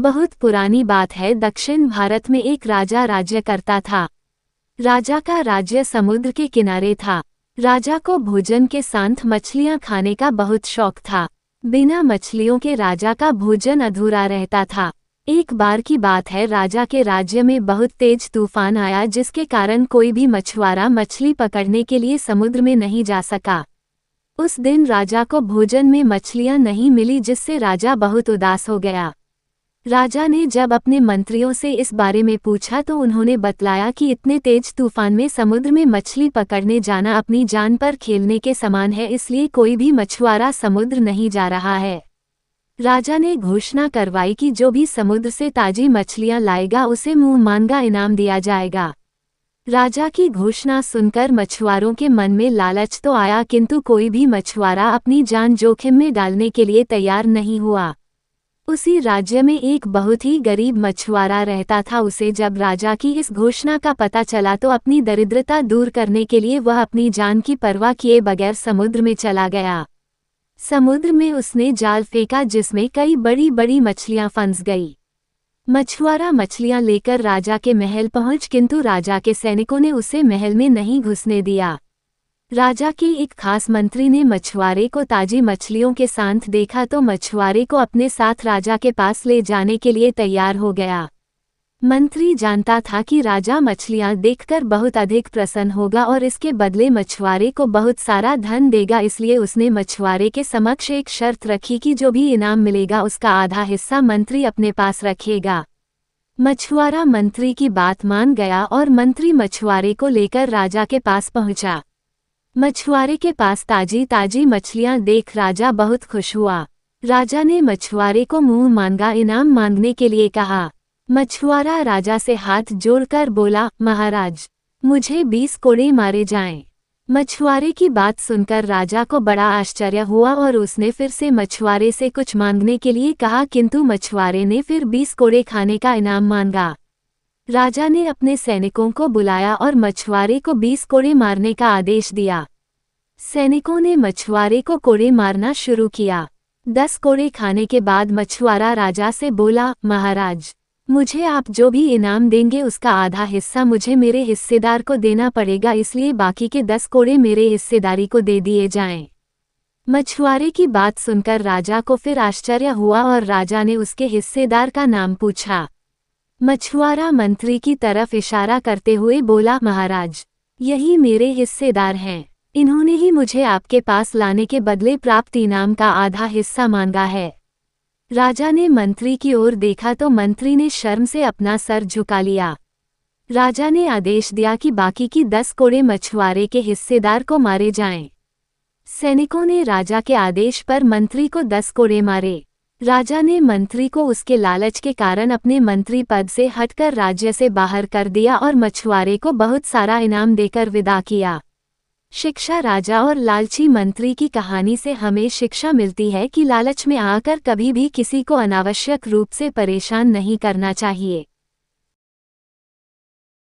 बहुत पुरानी बात है। दक्षिण भारत में एक राजा राज्य करता था। राजा का राज्य समुद्र के किनारे था। राजा को भोजन के साथ मछलियां खाने का बहुत शौक था। बिना मछलियों के राजा का भोजन अधूरा रहता था। एक बार की बात है, राजा के राज्य में बहुत तेज तूफान आया, जिसके कारण कोई भी मछुआरा मछली पकड़ने के लिए समुद्र में नहीं जा सका। उस दिन राजा को भोजन में मछलियां नहीं मिली, जिससे राजा बहुत उदास हो गया। राजा ने जब अपने मंत्रियों से इस बारे में पूछा तो उन्होंने बतलाया कि इतने तेज तूफान में समुद्र में मछली पकड़ने जाना अपनी जान पर खेलने के समान है, इसलिए कोई भी मछुआरा समुद्र नहीं जा रहा है। राजा ने घोषणा करवाई कि जो भी समुद्र से ताजी मछलियां लाएगा उसे मुंह मांगा इनाम दिया जाएगा। राजा की घोषणा सुनकर मछुआरों के मन में लालच तो आया, किंतु कोई भी मछुआरा अपनी जान जोखिम में डालने के लिए तैयार नहीं हुआ। उसी राज्य में एक बहुत ही गरीब मछुआरा रहता था। उसे जब राजा की इस घोषणा का पता चला तो अपनी दरिद्रता दूर करने के लिए वह अपनी जान की परवाह किए बगैर समुद्र में चला गया। समुद्र में उसने जाल फेंका, जिसमें कई बड़ी बड़ी मछलियां फंस गई। मछुआरा मछलियां लेकर राजा के महल पहुंच, किंतु राजा के सैनिकों ने उसे महल में नहीं घुसने दिया। राजा के एक खास मंत्री ने मछुआरे को ताजी मछलियों के साथ देखा तो मछुआरे को अपने साथ राजा के पास ले जाने के लिए तैयार हो गया। मंत्री जानता था कि राजा मछलियां देखकर बहुत अधिक प्रसन्न होगा और इसके बदले मछुआरे को बहुत सारा धन देगा, इसलिए उसने मछुआरे के समक्ष एक शर्त रखी कि जो भी इनाम मिलेगा उसका आधा हिस्सा मंत्री अपने पास रखेगा। मछुआरा मंत्री की बात मान गया और मंत्री मछुआरे को लेकर राजा के पास पहुंचा। मछुआरे के पास ताजी ताजी मछलियां देख राजा बहुत खुश हुआ। राजा ने मछुआरे को मुंह मांगा इनाम मांगने के लिए कहा। मछुआरा राजा से हाथ जोड़कर बोला, महाराज, मुझे 20 कोड़े मारे जाएं। मछुआरे की बात सुनकर राजा को बड़ा आश्चर्य हुआ और उसने फिर से मछुआरे से कुछ मांगने के लिए कहा, किंतु मछुआरे ने फिर 20 कोड़े खाने का इनाम मांगा। राजा ने अपने सैनिकों को बुलाया और मछुआरे को 20 कोड़े मारने का आदेश दिया। सैनिकों ने मछुआरे को कोड़े मारना शुरू किया। 10 कोड़े खाने के बाद मछुआरा राजा से बोला, महाराज, मुझे आप जो भी इनाम देंगे उसका आधा हिस्सा मुझे मेरे हिस्सेदार को देना पड़ेगा, इसलिए बाकी के 10 कोड़े मेरे हिस्सेदारी को दे दिए जाएं। मछुआरे की बात सुनकर राजा को फिर आश्चर्य हुआ और राजा ने उसके हिस्सेदार का नाम पूछा। मछुआरा मंत्री की तरफ इशारा करते हुए बोला, महाराज, यही मेरे हिस्सेदार हैं। इन्होंने ही मुझे आपके पास लाने के बदले प्राप्त इनाम का आधा हिस्सा मांगा है। राजा ने मंत्री की ओर देखा तो मंत्री ने शर्म से अपना सर झुका लिया। राजा ने आदेश दिया कि बाकी की 10 कोड़े मछुआरे के हिस्सेदार को मारे जाएं। सैनिकों ने राजा के आदेश पर मंत्री को 10 कोड़े मारे। राजा ने मंत्री को उसके लालच के कारण अपने मंत्री पद से हटकर राज्य से बाहर कर दिया और मछुआरे को बहुत सारा इनाम देकर विदा किया। शिक्षा। राजा और लालची मंत्री की कहानी से हमें शिक्षा मिलती है कि लालच में आकर कभी भी किसी को अनावश्यक रूप से परेशान नहीं करना चाहिए।